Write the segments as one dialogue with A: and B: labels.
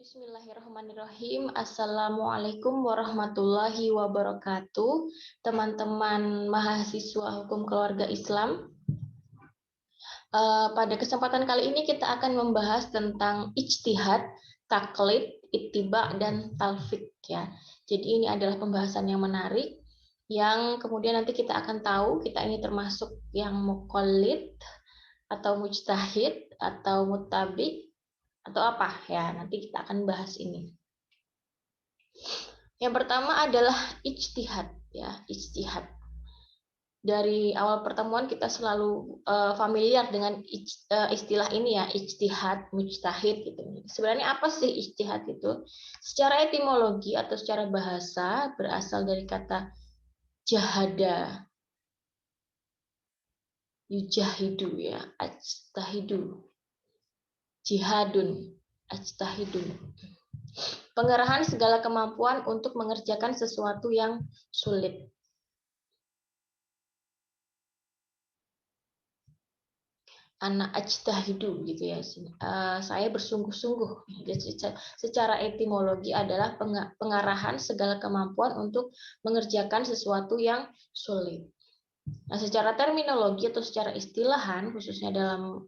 A: Bismillahirrahmanirrahim. Assalamualaikum warahmatullahi wabarakatuh. Teman-teman mahasiswa hukum keluarga Islam. Pada kesempatan kali ini kita akan membahas tentang ijtihad, taklid, ittiba, dan talfik. Ya. Jadi ini adalah pembahasan yang menarik, yang kemudian nanti kita akan tahu kita ini termasuk yang muqallid, atau mujtahid, atau muttabi, atau apa ya, nanti kita akan bahas ini. Yang pertama adalah ijtihad ya, ijtihad. Dari awal pertemuan kita selalu familiar dengan istilah ini ya, ijtihad, mujtahid gitu. Sebenarnya apa sih ijtihad itu? Secara etimologi atau secara bahasa berasal dari kata jahada, yujahidu ya, ajtahidu, jihadun, ajtahidun. Pengerahan segala kemampuan untuk mengerjakan sesuatu yang sulit. Anak ajtahidu gitu ya. Saya bersungguh-sungguh. Secara etimologi adalah pengarahan segala kemampuan untuk mengerjakan sesuatu yang sulit. Nah, secara terminologi atau secara istilahan, khususnya dalam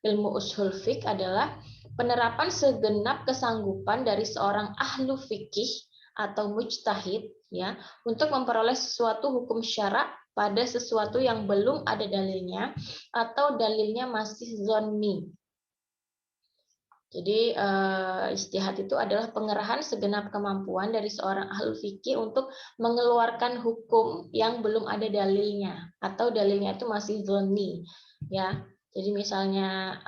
A: ilmu ushul fiqh adalah penerapan segenap kesanggupan dari seorang ahlu fikih atau mujtahid ya untuk memperoleh sesuatu hukum syara pada sesuatu yang belum ada dalilnya atau dalilnya masih zonni. Jadi ijtihad itu adalah pengerahan segenap kemampuan dari seorang ahli fikih untuk mengeluarkan hukum yang belum ada dalilnya atau dalilnya itu masih zonni ya. Jadi misalnya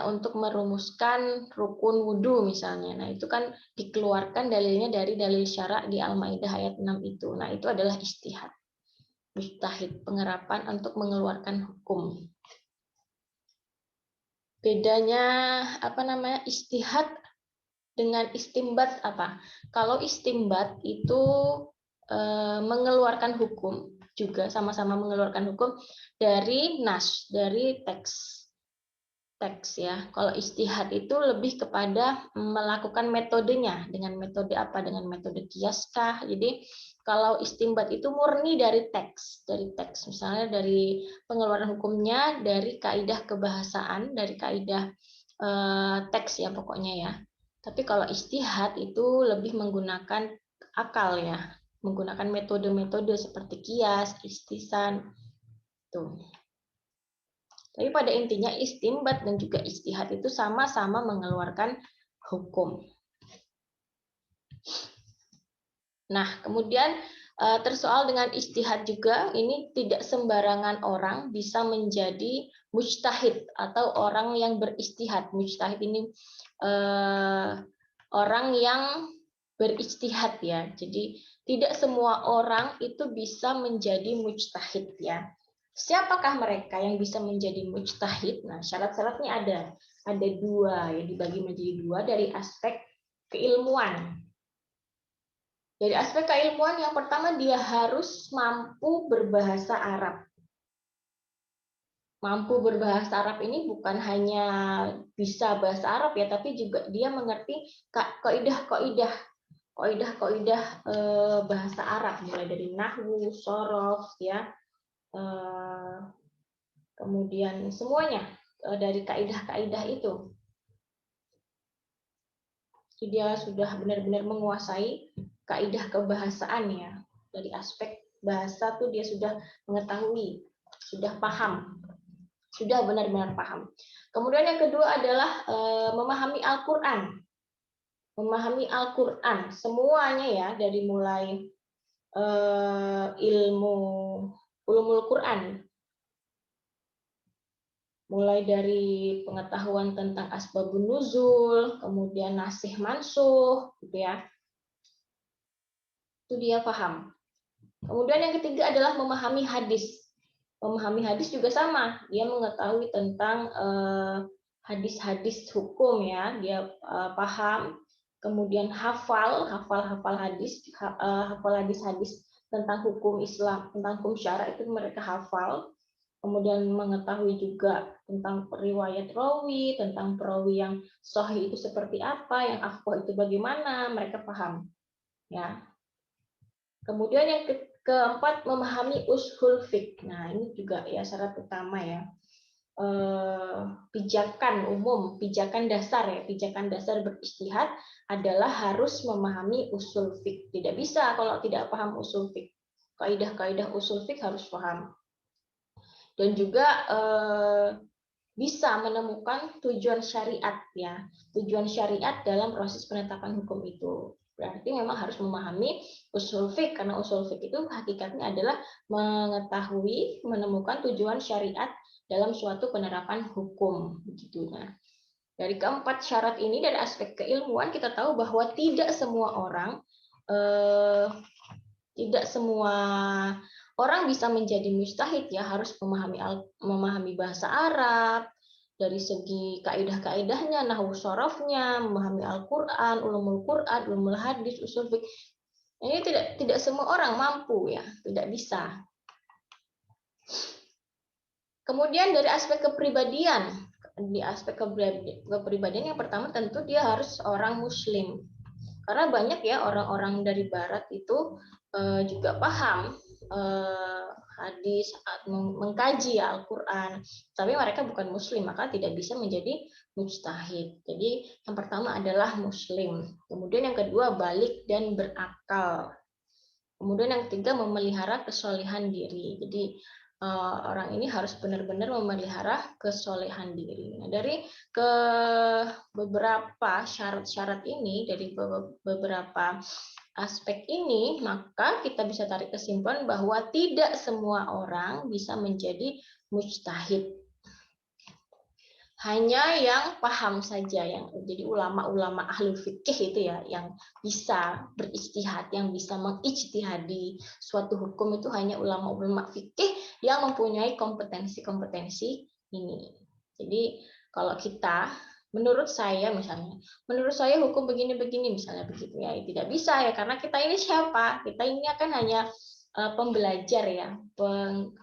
A: untuk merumuskan rukun wudhu misalnya. Nah, itu kan dikeluarkan dalilnya dari dalil syara di Al-Maidah ayat 6 itu. Nah, itu adalah ijtihad. Mujtahid, pengerapan untuk mengeluarkan hukum. Bedanya ijtihad dengan istimbat apa? Kalau istimbat itu mengeluarkan hukum, juga sama-sama mengeluarkan hukum dari nas, dari teks ya. Kalau ijtihad itu lebih kepada melakukan metodenya. Dengan metode apa? Dengan metode kiaskah. Jadi kalau istimbat itu murni dari teks, misalnya dari pengeluaran hukumnya dari kaidah kebahasaan, dari kaidah teks ya pokoknya ya. Tapi kalau ijtihad itu lebih menggunakan akal ya, menggunakan metode-metode seperti kias, istisan tuh. Tapi pada intinya istimbat dan juga ijtihad itu sama-sama mengeluarkan hukum. Nah, kemudian tersoal dengan ijtihad juga, ini tidak sembarangan orang bisa menjadi mujtahid atau orang yang berijtihad. Mujtahid ini orang yang berijtihad ya. Jadi tidak semua orang itu bisa menjadi mujtahid ya. Siapakah mereka yang bisa menjadi mujtahid? Nah, syarat-syaratnya ada. Ada dua, ya dibagi menjadi dua dari aspek keilmuan. Dari aspek keilmuan yang pertama dia harus mampu berbahasa Arab. Mampu berbahasa Arab ini bukan hanya bisa bahasa Arab ya, tapi juga dia mengerti kaidah-kaidah bahasa Arab, mulai dari nahwu, shorof ya. Kemudian semuanya dari kaidah-kaidah itu. Jadi dia sudah benar-benar menguasai kaidah kebahasaan ya. Dari aspek bahasa tuh dia sudah mengetahui, sudah paham, sudah benar-benar paham. Kemudian yang kedua adalah memahami Al-Qur'an. Memahami Al-Qur'an semuanya ya, dari mulai ilmu ulumul Qur'an, mulai dari pengetahuan tentang asbabun nuzul, kemudian nasih mansuh, gitu ya. Itu dia paham. Kemudian yang ketiga adalah memahami hadis. Memahami hadis juga sama, dia mengetahui tentang hadis-hadis hukum ya, dia paham. Kemudian hafal hadis, hafal hadis-hadis tentang hukum Islam, tentang hukum syara itu mereka hafal. kemudian mengetahui juga tentang riwayat rawi, tentang perawi yang sahih itu seperti apa, yang akhwah itu bagaimana, mereka paham. Ya. Kemudian yang keempat, memahami ushul fiqh. Nah, ini juga ya syarat utama ya. Pijakan umum, pijakan dasar ya, pijakan dasar berijtihad adalah harus memahami usul fiqh. Tidak bisa kalau tidak paham usul fiqh. Kaidah-kaidah usul fiqh harus paham. Dan juga bisa menemukan tujuan syariat ya. Tujuan syariat dalam proses penetapan hukum itu. Berarti memang harus memahami usul fiqh, karena usul fiqh itu hakikatnya adalah mengetahui, menemukan tujuan syariat dalam suatu penerapan hukum. Begitu. Nah, dari keempat syarat ini dari aspek keilmuan kita tahu bahwa tidak semua orang bisa menjadi mujtahid ya, harus memahami bahasa Arab, dari segi kaidah-kaidahnya, nahwu sharafnya, memahami Al-Qur'an, ulumul hadis, usul fiqh. Ini tidak semua orang mampu ya, tidak bisa. Kemudian dari aspek kepribadian, di aspek kepribadian yang pertama tentu dia harus orang muslim. Karena banyak ya orang-orang dari barat itu juga paham hadis, mengkaji Al-Qur'an, tapi mereka bukan muslim, maka tidak bisa menjadi mujtahid. Jadi yang pertama adalah muslim. Kemudian yang kedua balik dan berakal. Kemudian yang ketiga memelihara kesolehan diri. Jadi orang ini harus benar-benar memelihara kesolehan diri. Nah, dari beberapa syarat-syarat ini, dari beberapa aspek ini, maka kita bisa tarik kesimpulan bahwa tidak semua orang bisa menjadi mujtahid. Hanya yang paham saja, yang jadi ulama-ulama ahli fikih itu ya, yang bisa berijtihad, yang bisa mengijtihadi suatu hukum, itu hanya ulama-ulama fikih yang mempunyai kompetensi-kompetensi ini. Jadi kalau kita, menurut saya hukum begini-begini misalnya begitu ya, tidak bisa ya, karena kita ini siapa? Kita ini akan hanya pembelajar ya,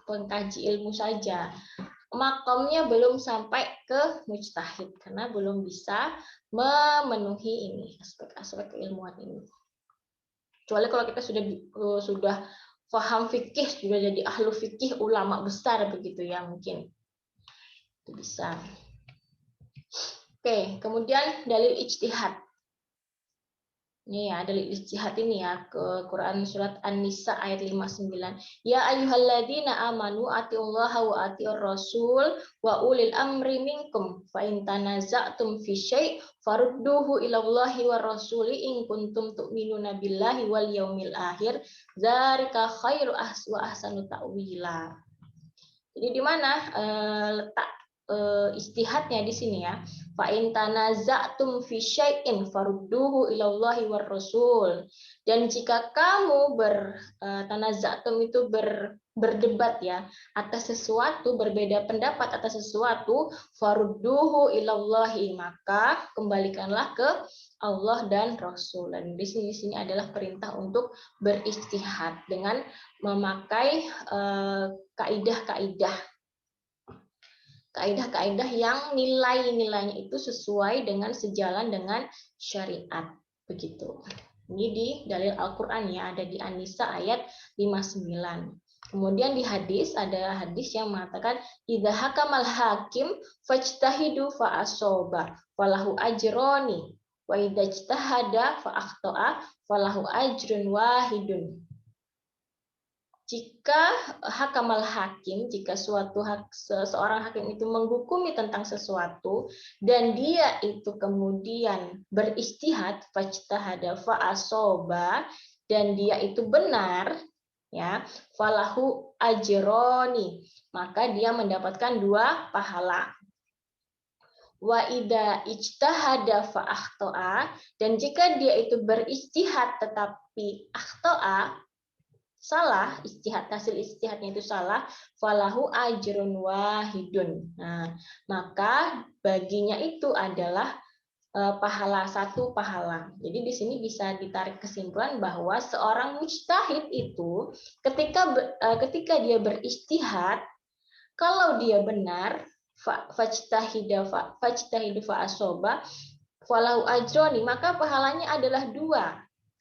A: pengkaji ilmu saja. Makomnya belum sampai ke mujtahid karena belum bisa memenuhi ini aspek-aspek keilmuan ini. Kecuali kalau kita sudah paham fikih, sudah jadi ahlu fikih, ulama besar begitu ya, mungkin itu bisa. Oke, kemudian dalil ijtihad. Ini ya, dalil ijtihad ini ya, ke Quran surat An-Nisa ayat 59. Ya ayyuhalladzina amanu atiullaha wa atiur rasul wa ulil amri minkum fa in tanaza'tum fi syai' farudduhu ilallahi war rasuli in kuntum tu'minuna billahi wal yaumil akhir dzalika khairu wa ahsanu ta'wila. Jadi di mana letak istihadnya di sini ya. Fa in tanaza'tum fi syai'in farudduhu ilallahi war rasul. Dan jika kamu tanaza'tum itu berdebat ya atas sesuatu, berbeda pendapat atas sesuatu, farudduhu ilallahi, maka kembalikanlah ke Allah dan Rasul. Dan di sini adalah perintah untuk beristihad dengan memakai kaidah-kaidah yang nilai-nilainya itu sesuai dengan sejalan dengan syariat, begitu. Ini di dalil Al-Qur'an ya, ada di An-Nisa ayat 59. Kemudian di hadis, ada hadis yang mengatakan idza hakamal hakim fajtahidu fa asoba falahu ajroni wa idza ijtahada fa akhta'a falahu ajrun wahidun. Jika hakamal hakim, jika seorang hakim itu menghukumi tentang sesuatu dan dia itu kemudian beristihad, fajtahada fa asoba, dan dia itu benar ya, falahu ajroni, maka dia mendapatkan 2 pahala. Wa idza ijtahada fa akhta'a, dan jika dia itu beristihad tetapi akhta'a, salah, hasil istihadnya itu salah, falahu ajrun wahidun. Nah, maka baginya itu adalah pahala, 1 pahala. Jadi di sini bisa ditarik kesimpulan bahwa seorang mujtahid itu ketika dia beristihad, Kalau dia benar, fajtahidu fa asoba, falahu ajroni, maka pahalanya adalah 2.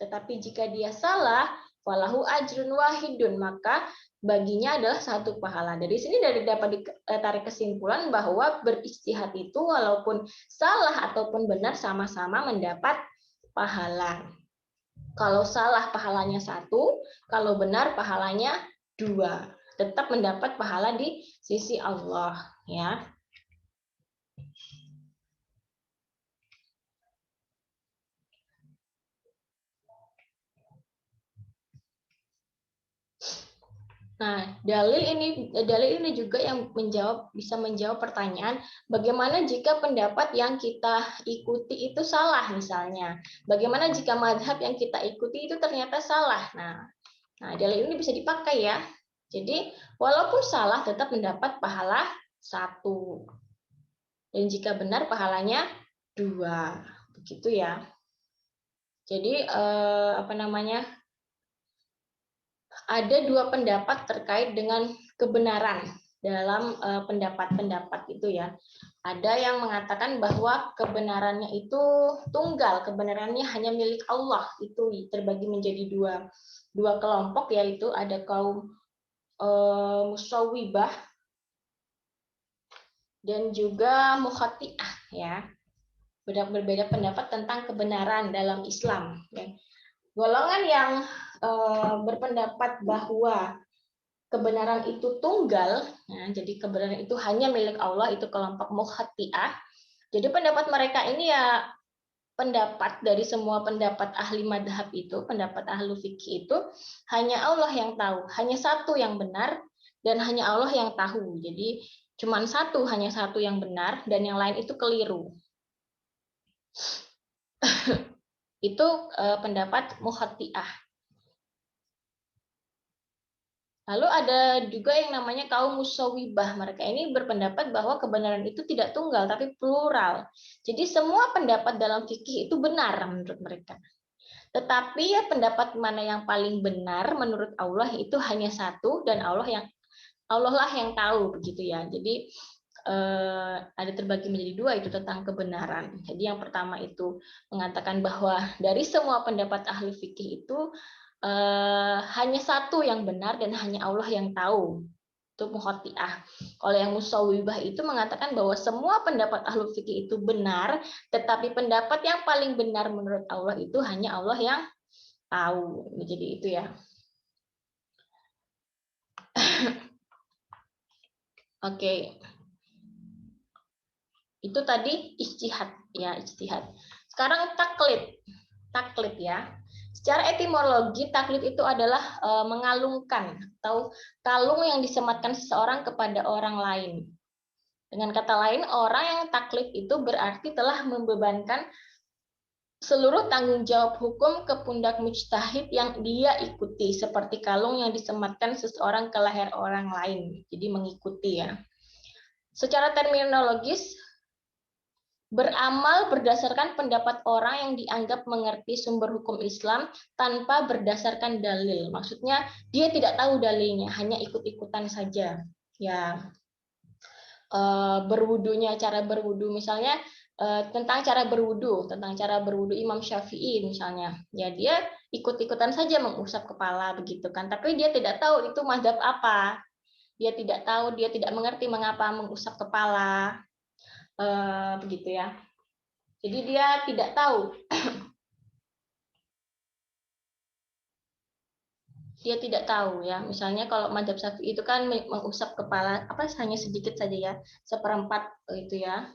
A: Tetapi jika dia salah, falahu ajrun wahidun, maka baginya adalah 1 pahala. Dari sini dapat ditarik kesimpulan bahwa berijtihad itu walaupun salah ataupun benar sama-sama mendapat pahala. Kalau salah pahalanya 1, kalau benar pahalanya 2. Tetap mendapat pahala di sisi Allah, ya. Nah, dalil ini juga yang bisa menjawab pertanyaan bagaimana jika pendapat yang kita ikuti itu salah misalnya. Bagaimana jika mazhab yang kita ikuti itu ternyata salah. Nah, dalil ini bisa dipakai ya. Jadi, walaupun salah tetap mendapat pahala 1. Dan jika benar pahalanya 2. Begitu ya. Jadi ada 2 pendapat terkait dengan kebenaran dalam pendapat-pendapat itu ya. Ada yang mengatakan bahwa kebenarannya itu tunggal, kebenarannya hanya milik Allah. Itu terbagi menjadi dua kelompok, yaitu ada kaum Musawwibah dan juga Mukhati'ah ya. Berbeda pendapat tentang kebenaran dalam Islam. Ya. Golongan yang berpendapat bahwa kebenaran itu tunggal, ya, jadi kebenaran itu hanya milik Allah, itu kelompok Mukhati'ah. Jadi pendapat mereka ini ya pendapat dari semua pendapat ahli madhab itu, pendapat ahli fikih itu hanya Allah yang tahu, hanya 1 yang benar dan hanya Allah yang tahu. Jadi hanya satu yang benar dan yang lain itu keliru. Itu pendapat Mukhati'ah. Lalu ada juga yang namanya kaum Musawwibah. Mereka ini berpendapat bahwa kebenaran itu tidak tunggal tapi plural. Jadi semua pendapat dalam fikih itu benar menurut mereka. Tetapi ya pendapat mana yang paling benar menurut Allah itu hanya 1 dan Allah lah yang tahu begitu ya. Jadi ada terbagi menjadi 2 itu tentang kebenaran. Jadi yang pertama itu mengatakan bahwa dari semua pendapat ahli fikih itu hanya 1 yang benar dan hanya Allah yang tahu. Itu Mukhati'ah. Kalau yang Musawwibah itu mengatakan bahwa semua pendapat ahli fikih itu benar, tetapi pendapat yang paling benar menurut Allah itu hanya Allah yang tahu. Jadi itu ya. Oke. Itu tadi ijtihad ya, ijtihad. Sekarang taklid ya. Secara etimologi taklid itu adalah mengalungkan atau kalung yang disematkan seseorang kepada orang lain. Dengan kata lain, orang yang taklid itu berarti telah membebankan seluruh tanggung jawab hukum ke pundak mujtahid yang dia ikuti, seperti kalung yang disematkan seseorang ke leher orang lain. Jadi mengikuti ya. Secara terminologis, beramal berdasarkan pendapat orang yang dianggap mengerti sumber hukum Islam tanpa berdasarkan dalil. Maksudnya dia tidak tahu dalilnya, hanya ikut-ikutan saja. Ya, berwudunya, cara berwudu misalnya tentang cara berwudu Imam Syafi'i misalnya. Ya dia ikut-ikutan saja mengusap kepala begitu kan. Tapi dia tidak tahu itu mazhab apa. Dia tidak tahu, dia tidak mengerti mengapa mengusap kepala. Begitu ya. Jadi dia tidak tahu. Dia tidak tahu ya. Misalnya kalau mazhab Syafi'i itu kan mengusap kepala hanya sedikit saja ya, 1/4 itu ya.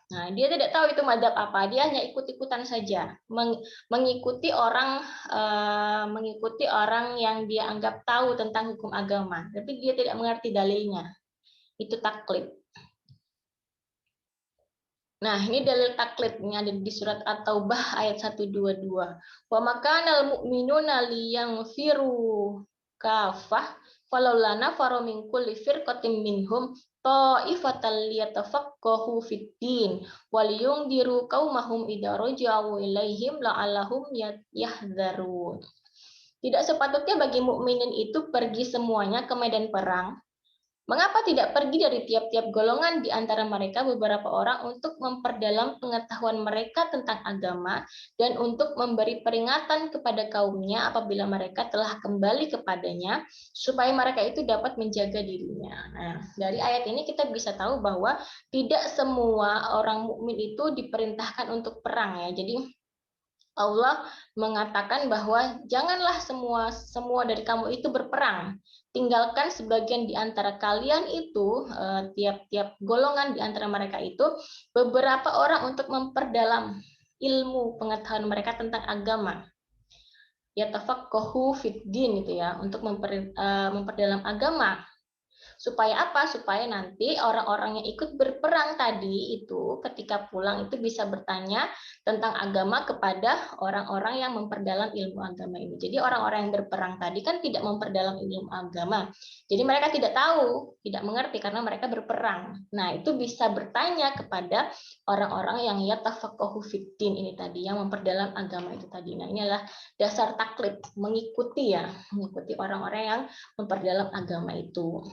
A: Nah, dia tidak tahu itu mazhab apa. Dia hanya ikut-ikutan saja, mengikuti orang yang dia anggap tahu tentang hukum agama, tapi dia tidak mengerti dalilnya. Itu taklid. Nah, ini dalil taklid yang ada di surat At-Taubah ayat 122. Wa makanal mu'minuna liyaghfiru kafah falaula nafaru min kulli firqatin minhum ta'ifatal liyatafaqahu fid-din wal yundiru qaumahum idza raja'u ilaihim la'allahum yahdharun. Tidak sepatutnya bagi mukminin itu pergi semuanya ke medan perang Mengapa tidak pergi dari tiap-tiap golongan di antara mereka beberapa orang untuk memperdalam pengetahuan mereka tentang agama dan untuk memberi peringatan kepada kaumnya apabila mereka telah kembali kepadanya, supaya mereka itu dapat menjaga dirinya. Nah, dari ayat ini kita bisa tahu bahwa tidak semua orang mukmin itu diperintahkan untuk perang ya. Jadi Allah mengatakan bahwa janganlah semua dari kamu itu berperang. Tinggalkan sebagian di antara kalian itu, tiap-tiap golongan di antara mereka itu, beberapa orang untuk memperdalam ilmu pengetahuan mereka tentang agama. Yatafaqahu fid din itu ya, untuk memperdalam agama. Supaya apa? Supaya nanti orang-orang yang ikut berperang tadi itu ketika pulang itu bisa bertanya tentang agama kepada orang-orang yang memperdalam ilmu agama ini. Jadi orang-orang yang berperang tadi kan tidak memperdalam ilmu agama. Jadi mereka tidak tahu, tidak mengerti karena mereka berperang. Nah, itu bisa bertanya kepada orang-orang yang yatafaqahu fiddin ini tadi, yang memperdalam agama itu tadi. Nah, inilah dasar taklid, mengikuti ya, mengikuti orang-orang yang memperdalam agama itu.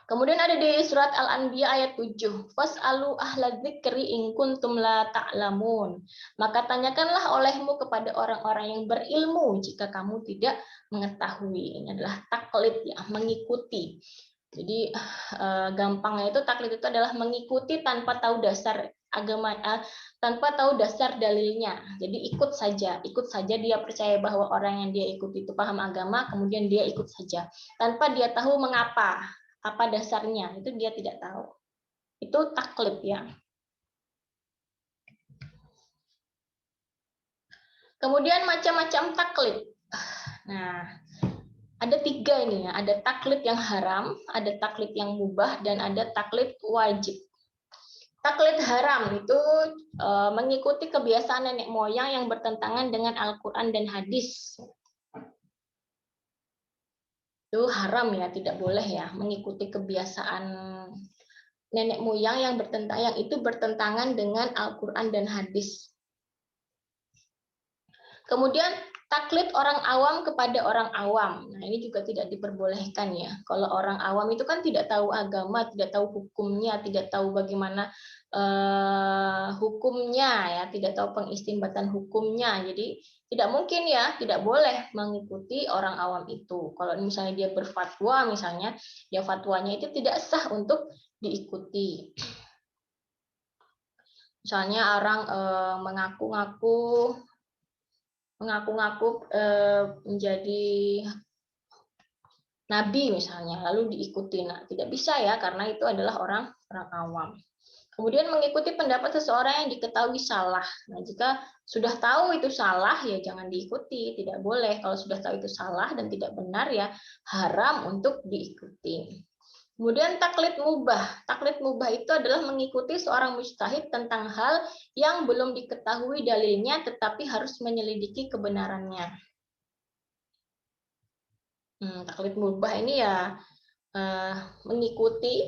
A: Kemudian ada di surat Al-Anbiya ayat 7. Fas'alu ahla dzikri in kuntum la ta'lamun. Maka tanyakanlah olehmu kepada orang-orang yang berilmu jika kamu tidak mengetahui. Ini adalah taklid ya, mengikuti. Jadi gampangnya itu taklid itu adalah mengikuti tanpa tahu dasar agama, tanpa tahu dasar dalilnya. Jadi ikut saja dia percaya bahwa orang yang dia ikuti itu paham agama, kemudian dia ikut saja tanpa dia tahu mengapa, apa dasarnya, itu dia tidak tahu. Itu taklid ya. Kemudian macam-macam taklid. Nah, ada 3 ini ya, ada taklid yang haram, ada taklid yang mubah, dan ada taklid wajib. Taklid haram itu mengikuti kebiasaan nenek moyang yang bertentangan dengan Al-Quran dan hadis. Itu haram ya, tidak boleh ya mengikuti kebiasaan nenek moyang yang itu bertentangan dengan Al-Quran dan hadis. Kemudian taklid orang awam kepada orang awam. Nah, ini juga tidak diperbolehkan ya. Kalau orang awam itu kan tidak tahu agama, tidak tahu hukumnya, tidak tahu bagaimana hukumnya ya, tidak tahu pengistinbatan hukumnya. Jadi tidak mungkin ya, tidak boleh mengikuti orang awam itu. Kalau misalnya dia berfatwa misalnya, ya fatwanya itu tidak sah untuk diikuti. Misalnya orang mengaku-ngaku menjadi nabi misalnya, lalu diikuti. Nah, tidak bisa ya, karena itu adalah orang awam. Kemudian mengikuti pendapat seseorang yang diketahui salah. Nah, jika sudah tahu itu salah, ya jangan diikuti, tidak boleh. Kalau sudah tahu itu salah dan tidak benar, ya haram untuk diikuti. Kemudian taklid mubah. Taklid mubah itu adalah mengikuti seorang mujtahid tentang hal yang belum diketahui dalilnya, tetapi harus menyelidiki kebenarannya. Taklid mubah ini ya mengikuti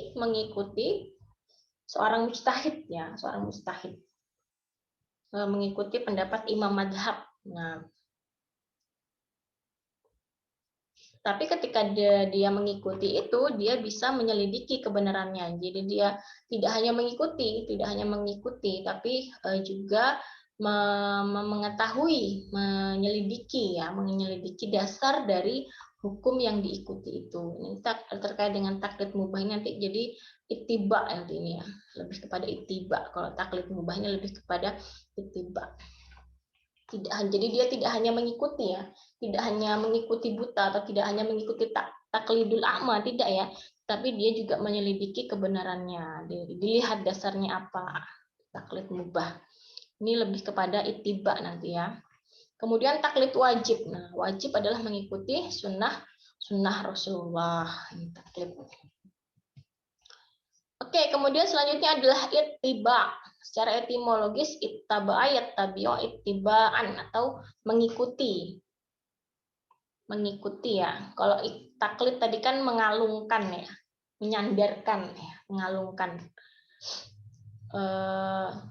A: seorang mujtahid ya, seorang mujtahid. Mengikuti pendapat imam madhab. Nah, tapi ketika dia mengikuti itu, dia bisa menyelidiki kebenarannya. Jadi dia tidak hanya mengikuti, tapi juga mengetahui, menyelidiki dasar dari hukum yang diikuti itu. Ini terkait dengan taklid mubah ini nanti jadi ittiba nanti ini ya, lebih kepada ittiba. Kalau taklid mubahnya lebih kepada ittiba. Jadi dia tidak hanya mengikuti ya, tidak hanya mengikuti buta atau tidak hanya mengikuti taklidul a'ma, tidak ya, tapi dia juga menyelidiki kebenarannya, dilihat dasarnya apa. Taklid mubah ini lebih kepada ittiba nanti ya. Kemudian taklid wajib. Nah, wajib adalah mengikuti sunnah Rasulullah. Ini taklid. Oke, kemudian selanjutnya adalah ittiba. Secara etimologis ittaba yattabi'u ittiba'an atau mengikuti. Mengikuti ya. Kalau taklid tadi kan mengalungkan ya, menyandarkan ya, mengalungkan.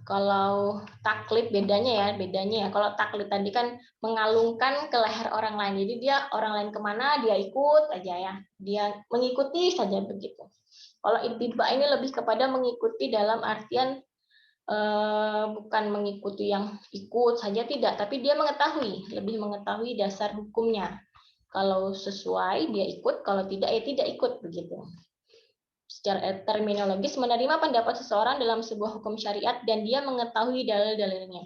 A: Kalau taklid bedanya ya. Kalau taklid tadi kan mengalungkan ke leher orang lain. Jadi dia orang lain kemana dia ikut aja ya. Dia mengikuti saja begitu. Kalau ittiba ini lebih kepada mengikuti dalam artian bukan mengikuti yang ikut saja tidak, tapi dia lebih mengetahui dasar hukumnya. Kalau sesuai dia ikut, kalau tidak ya tidak ikut begitu. Secara terminologis menerima pendapat seseorang dalam sebuah hukum syariat dan dia mengetahui dalil-dalilnya.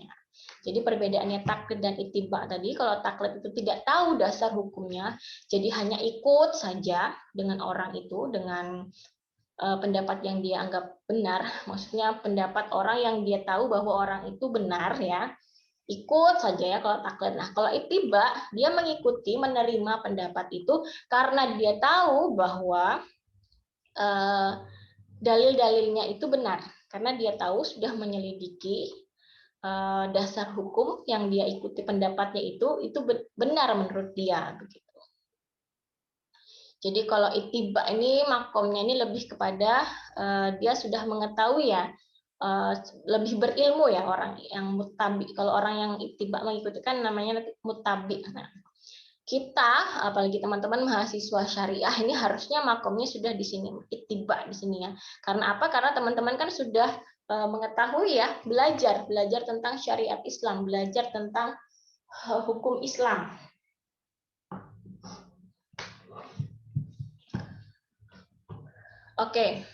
A: Jadi perbedaannya taklid dan ittiba tadi, kalau taklid itu tidak tahu dasar hukumnya, jadi hanya ikut saja dengan orang itu, dengan pendapat yang dia anggap benar, maksudnya pendapat orang yang dia tahu bahwa orang itu benar ya, ikut saja ya kalau taklid. Nah, kalau ittiba dia mengikuti, menerima pendapat itu karena dia tahu bahwa dalil-dalilnya itu benar, karena dia tahu sudah menyelidiki dasar hukum yang dia ikuti pendapatnya itu benar menurut dia begitu. Jadi kalau ittiba ini makomnya ini lebih kepada dia sudah mengetahui ya, lebih berilmu ya orang yang muttabi. Kalau orang yang ittiba mengikuti kan namanya muttabi. Nah, kita apalagi teman-teman mahasiswa syariah ini harusnya makomnya sudah di sini, ittiba di sini ya. Karena apa? Karena teman-teman kan sudah mengetahui ya, belajar tentang syariat Islam, belajar tentang hukum Islam. Oke.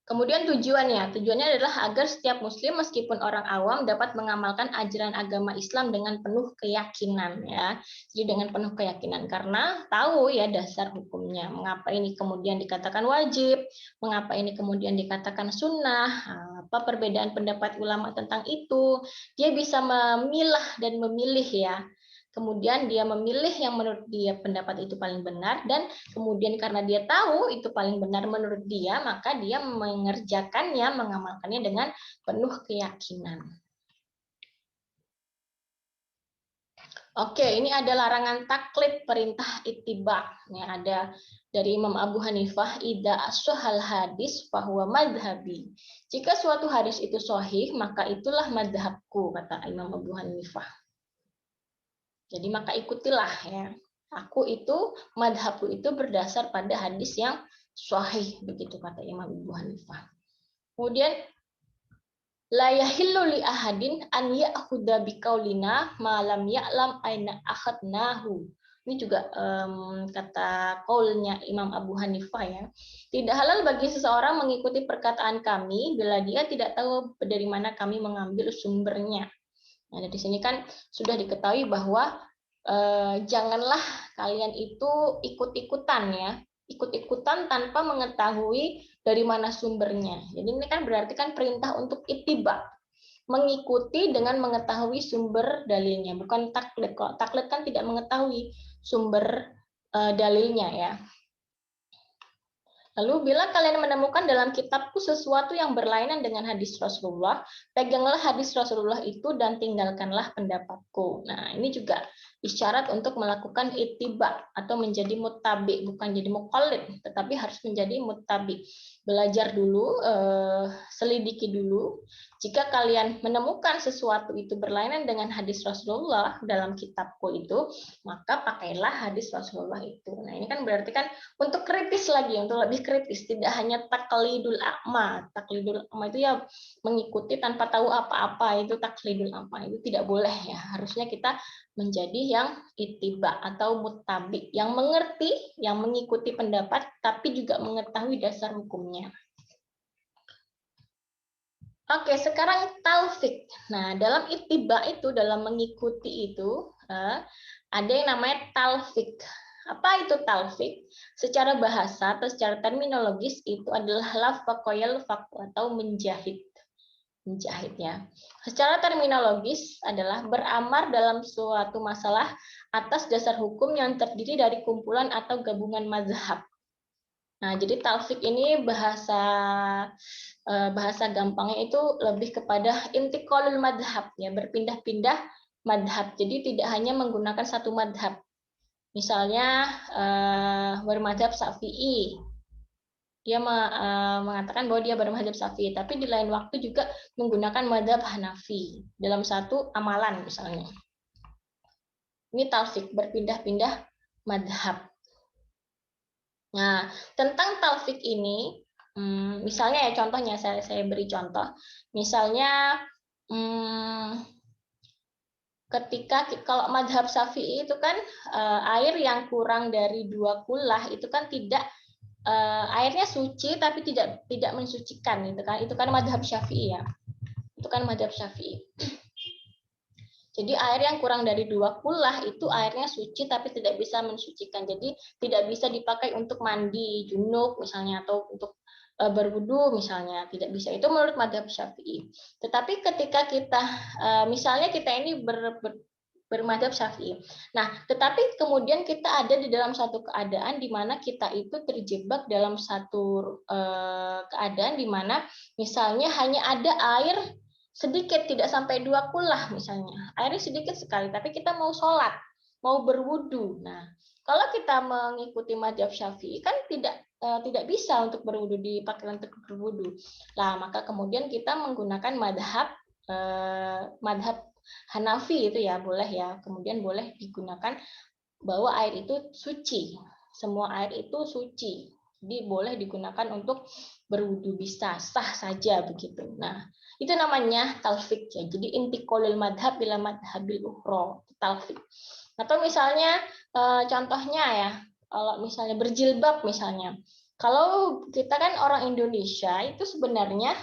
A: Kemudian tujuannya adalah agar setiap muslim meskipun orang awam dapat mengamalkan ajaran agama Islam dengan penuh keyakinan ya. Jadi dengan penuh keyakinan karena tahu ya dasar hukumnya. Mengapa ini kemudian dikatakan wajib, mengapa ini kemudian dikatakan sunnah, apa perbedaan pendapat ulama tentang itu. Dia bisa memilah dan memilih ya. Kemudian dia memilih yang menurut dia pendapat itu paling benar, dan kemudian karena dia tahu itu paling benar menurut dia, maka dia mengerjakannya, mengamalkannya dengan penuh keyakinan. Oke, ini ada larangan taklid, perintah ittiba. Ini ada dari Imam Abu Hanifah, idza as-sahal hadis fahuwa madhabi. Jika suatu hadis itu sahih, maka itulah madhabku, kata Imam Abu Hanifah. Jadi maka ikutilah ya. Aku itu, madhabku itu berdasar pada hadis yang sahih, begitu kata Imam Abu Hanifah. Kemudian la yahillu li ahadin an ya'khudha biqaulina ma lam ya'lam aina akhadnahu. Ini juga kata qaulnya Imam Abu Hanifah ya. Tidak halal bagi seseorang mengikuti perkataan kami bila dia tidak tahu dari mana kami mengambil sumbernya. Nah, di sini kan sudah diketahui bahwa janganlah kalian itu ikut-ikutan ya, ikut-ikutan tanpa mengetahui dari mana sumbernya. Jadi ini kan berarti kan perintah untuk ittiba, mengikuti dengan mengetahui sumber dalilnya, bukan taklid. Kalau taklid kan tidak mengetahui sumber dalilnya ya. Lalu bila kalian menemukan dalam kitabku sesuatu yang berlainan dengan hadis Rasulullah, peganglah hadis Rasulullah itu dan tinggalkanlah pendapatku. Nah, ini juga isyarat untuk melakukan ittiba atau menjadi muttabi, bukan jadi muqallid, tetapi harus menjadi muttabi. Belajar dulu, selidiki dulu. Jika kalian menemukan sesuatu itu berlainan dengan hadis Rasulullah dalam kitabku itu, maka pakailah hadis Rasulullah itu. Nah, ini kan berarti kan untuk kritis lagi, untuk lebih kritis, tidak hanya taklidul a'ma. Taklidul a'ma itu ya mengikuti tanpa tahu apa-apa, itu taklidul a'ma, itu tidak boleh ya. Harusnya kita menjadi yang ittiba atau muttabi, yang mengerti, yang mengikuti pendapat, tapi juga mengetahui dasar hukumnya. Oke, sekarang taufik. Nah, dalam ittiba itu, dalam mengikuti itu, ada yang namanya taufik. Apa itu taufik? Secara bahasa atau secara terminologis itu adalah lafaqoyal fakku atau menjahit. Menjahit ya. Secara terminologis adalah beramar dalam suatu masalah atas dasar hukum yang terdiri dari kumpulan atau gabungan mazhab. Nah, jadi taufik ini bahasa gampangnya itu lebih kepada intiqalul madhab ya, berpindah-pindah madhab. Jadi tidak hanya menggunakan satu madhab. Misalnya bermadhab Syafi'i, mengatakan bahwa dia bermadzhab Syafi'i, tapi di lain waktu juga menggunakan madzhab Hanafi dalam satu amalan misalnya. Ini talfik, berpindah-pindah madhab. Nah, tentang talfik ini, misalnya ya contohnya, saya beri contoh. Misalnya, ketika kalau madhab Syafi'i itu kan air yang kurang dari 2 kullah itu kan tidak airnya suci tapi tidak mensucikan, itu kan madhab Syafi'i ya, itu kan madhab Syafi'i. Jadi air yang kurang dari 2 kullah itu airnya suci tapi tidak bisa mensucikan. Jadi tidak bisa dipakai untuk mandi junub misalnya, atau untuk berwudu misalnya, tidak bisa. Itu menurut madhab Syafi'i. Tetapi ketika kita misalnya kita ini bermadhab Syafi'i. Nah, tetapi kemudian kita ada di dalam satu keadaan di mana kita itu terjebak dalam satu keadaan di mana misalnya hanya ada air sedikit, tidak sampai 2 kullah misalnya. Airnya sedikit sekali, tapi kita mau sholat, mau berwudu. Nah, kalau kita mengikuti madhab Syafi'i kan tidak bisa untuk berwudu, dipakai untuk berwudu. Nah, maka kemudian kita menggunakan madhab Hanafi itu ya, boleh ya. Kemudian boleh digunakan bahwa air itu suci. Semua air itu suci. Jadi boleh digunakan untuk berwudu, bisa, sah saja begitu. Nah, itu namanya talfik ya. Jadi intiqalul madhab bila madhabil ukhra, talfik. Atau misalnya contohnya ya, kalau misalnya berjilbab misalnya. Kalau kita kan orang Indonesia itu sebenarnya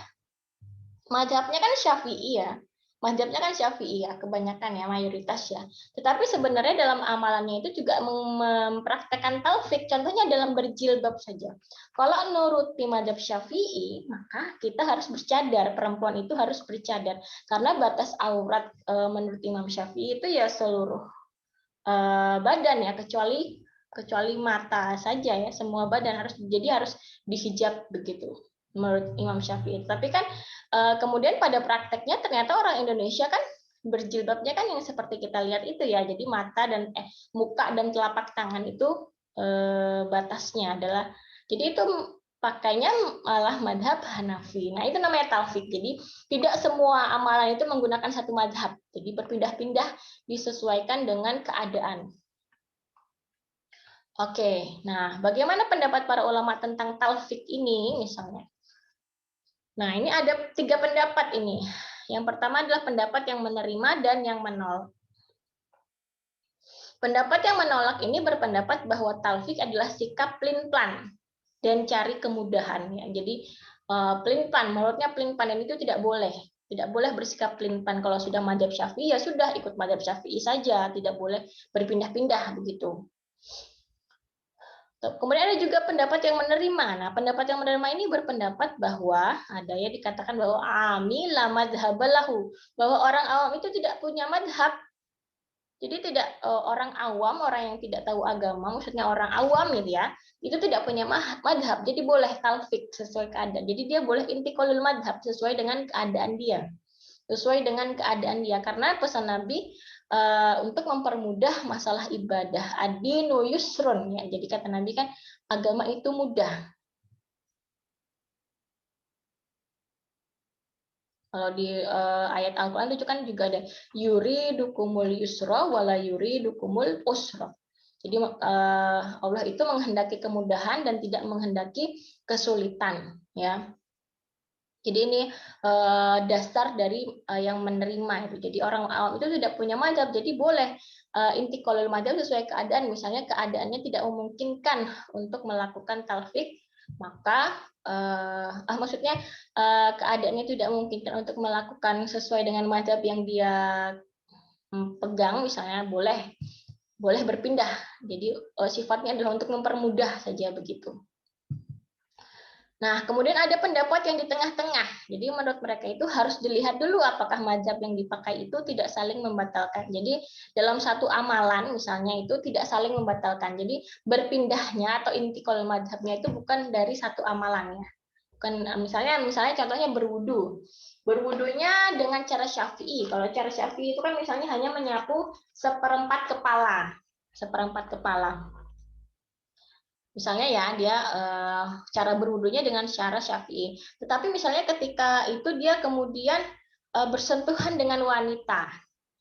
A: madhabnya kan Syafi'i ya. Madhabnya kan Syafi'i ya, kebanyakan ya, mayoritas ya. Tetapi sebenarnya dalam amalannya itu juga mempraktekkan talfik, contohnya dalam berjilbab saja. Kalau nuruti madhab Syafi'i, maka kita harus bercadar, perempuan itu harus bercadar. Karena batas aurat menurut Imam Syafi'i itu ya seluruh badan ya, kecuali mata saja ya, semua badan harus dihijab begitu menurut Imam Syafi'i. Tapi kan kemudian pada prakteknya ternyata orang Indonesia kan berjilbabnya kan yang seperti kita lihat itu ya. Jadi mata dan muka dan telapak tangan itu batasnya adalah, jadi itu pakainya malah madhab Hanafi. Nah, itu namanya talfik. Jadi tidak semua amalan itu menggunakan satu madhab. Jadi berpindah-pindah disesuaikan dengan keadaan. Oke, nah bagaimana pendapat para ulama tentang talfik ini misalnya? Nah, ini ada 3 pendapat ini. Yang pertama adalah pendapat yang menerima dan yang menolak. Pendapat yang menolak ini berpendapat bahwa talfik adalah sikap plin-plan dan cari kemudahan. Ya. Jadi plin-plan, menurutnya plin-plan itu tidak boleh. Tidak boleh bersikap plin-plan. Kalau sudah madhab Syafi'i ya sudah ikut madhab Syafi'i saja, tidak boleh berpindah-pindah begitu. Kemudian ada juga pendapat yang menerima. Nah, pendapat yang menerima ini berpendapat bahwa ada ya dikatakan bahwa amila madhabalahu, bahwa orang awam itu tidak punya madhab. Jadi tidak orang awam, orang yang tidak tahu agama, maksudnya orang awam gitu ya, itu tidak punya madhab. Jadi boleh talfik sesuai keadaan. Jadi dia boleh intiqalul madhab sesuai dengan keadaan dia. Sesuai dengan keadaan dia. Karena pesan Nabi untuk mempermudah masalah ibadah. Ad-dinu yusrun ya. Jadi kata Nabi kan agama itu mudah. Kalau di ayat Al-Qur'an itu kan juga ada yuridukumul yusra wala yuridukumul usra. Jadi Allah itu menghendaki kemudahan dan tidak menghendaki kesulitan ya. Jadi ini dasar dari yang menerima itu. Jadi orang awam itu tidak punya mazhab, jadi boleh intiqalul mazhab sesuai keadaan. Misalnya keadaannya tidak memungkinkan untuk melakukan talfik, maka maksudnya keadaannya tidak memungkinkan untuk melakukan sesuai dengan mazhab yang dia pegang, misalnya boleh berpindah. Jadi sifatnya adalah untuk mempermudah saja begitu. Nah, kemudian ada pendapat yang di tengah-tengah. Jadi menurut mereka itu harus dilihat dulu apakah mazhab yang dipakai itu tidak saling membatalkan. Jadi dalam satu amalan misalnya itu tidak saling membatalkan. Jadi berpindahnya atau intikal mazhabnya itu bukan dari satu amalannya. Bukan misalnya contohnya berwudu. Berwudunya dengan cara Syafi'i. Kalau cara Syafi'i itu kan misalnya hanya menyapu seperempat kepala. Seperempat kepala. Misalnya ya dia cara berwudunya dengan cara Syafi'i. Tetapi misalnya ketika itu dia kemudian bersentuhan dengan wanita.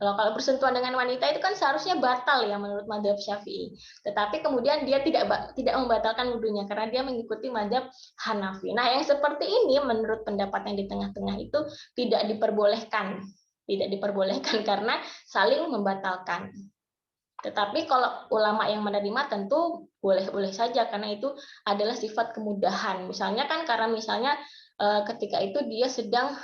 A: Kalau bersentuhan dengan wanita itu kan seharusnya batal ya menurut mazhab Syafi'i. Tetapi kemudian dia tidak membatalkan wudunya karena dia mengikuti mazhab Hanafi. Nah, yang seperti ini menurut pendapat yang di tengah-tengah itu tidak diperbolehkan. Tidak diperbolehkan karena saling membatalkan. Tetapi kalau ulama yang menerima tentu boleh-boleh saja karena itu adalah sifat kemudahan. Misalnya kan karena misalnya ketika itu dia sedang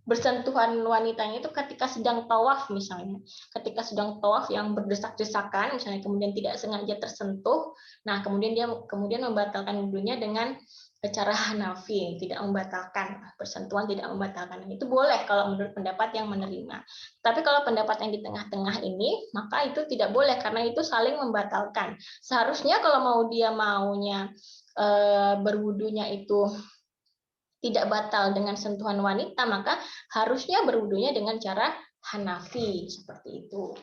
A: bersentuhan wanitanya itu ketika sedang tawaf misalnya. Ketika sedang tawaf yang berdesak-desakan misalnya kemudian tidak sengaja tersentuh, nah kemudian dia kemudian membatalkan wudunya dengan cara Hanafi, tidak membatalkan bersentuhan, tidak membatalkan. Itu boleh kalau menurut pendapat yang menerima. Tapi kalau pendapat yang di tengah-tengah ini, maka itu tidak boleh karena itu saling membatalkan. Seharusnya kalau dia maunya berwudunya itu tidak batal dengan sentuhan wanita, maka harusnya berwudunya dengan cara Hanafi seperti itu.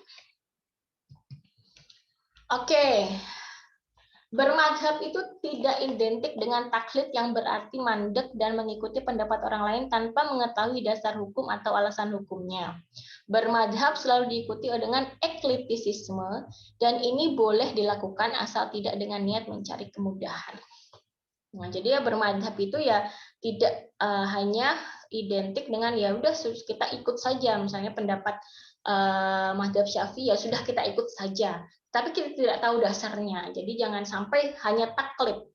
A: Oke. Bermadhab itu tidak identik dengan taklid yang berarti mandek dan mengikuti pendapat orang lain tanpa mengetahui dasar hukum atau alasan hukumnya. Bermadhab selalu diikuti dengan ekliptisisme dan ini boleh dilakukan asal tidak dengan niat mencari kemudahan. Nah, jadi ya bermadhab itu ya tidak hanya identik dengan ya udah kita ikut saja, misalnya pendapat madhab Syafi'i ya sudah kita ikut saja, tapi kita tidak tahu dasarnya. Jadi jangan sampai hanya taklid.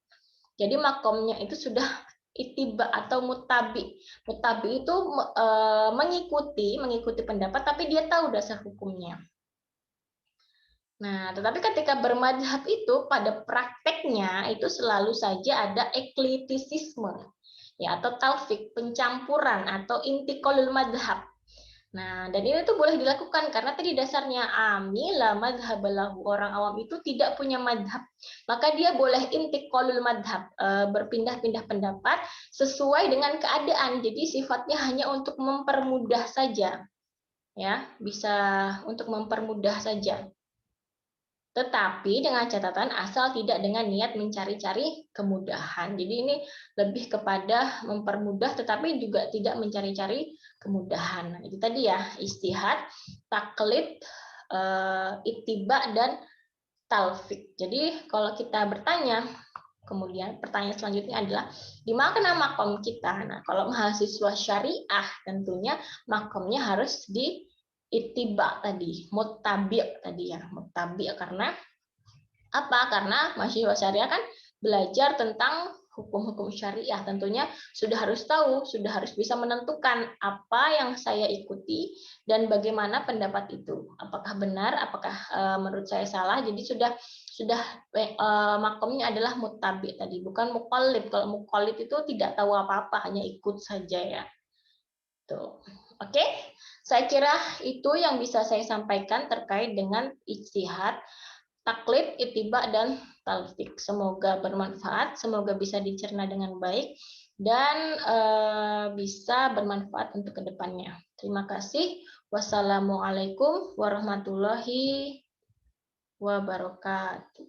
A: Jadi makomnya itu sudah itiba atau mutabi. Mutabi itu mengikuti pendapat, tapi dia tahu dasar hukumnya. Nah, tetapi ketika bermadhab itu pada prakteknya itu selalu saja ada eklektisisme ya atau taufik, pencampuran atau intiqalul madhab. Nah, dan ini tuh boleh dilakukan karena tadi dasarnya amila madhabalahu, orang awam itu tidak punya madhab. Maka dia boleh intiqalul madhab, berpindah-pindah pendapat sesuai dengan keadaan. Jadi sifatnya hanya untuk mempermudah saja. Ya, bisa untuk mempermudah saja. Tetapi dengan catatan asal tidak dengan niat mencari-cari kemudahan. Jadi ini lebih kepada mempermudah tetapi juga tidak mencari-cari kemudahan. Nah, itu tadi ya, istihad, taklid, ittiba dan talfik. Jadi kalau kita bertanya, kemudian pertanyaan selanjutnya adalah di mana makom kita? Nah, kalau mahasiswa syariah tentunya makomnya harus di ittiba tadi, muttabi tadi ya, muttabi karena apa? Karena mahasiswa syariah kan belajar tentang hukum-hukum syariah, tentunya sudah harus tahu, sudah harus bisa menentukan apa yang saya ikuti dan bagaimana pendapat itu. Apakah benar, apakah menurut saya salah. Jadi sudah makomnya adalah muttabi tadi, bukan muqallid. Kalau muqallid itu tidak tahu apa-apa, hanya ikut saja ya. Tuh. Oke, saya kira itu yang bisa saya sampaikan terkait dengan ijtihad, taklid, ittiba, dan talfik. Semoga bermanfaat, semoga bisa dicerna dengan baik, dan bisa bermanfaat untuk kedepannya. Terima kasih. Wassalamualaikum warahmatullahi wabarakatuh.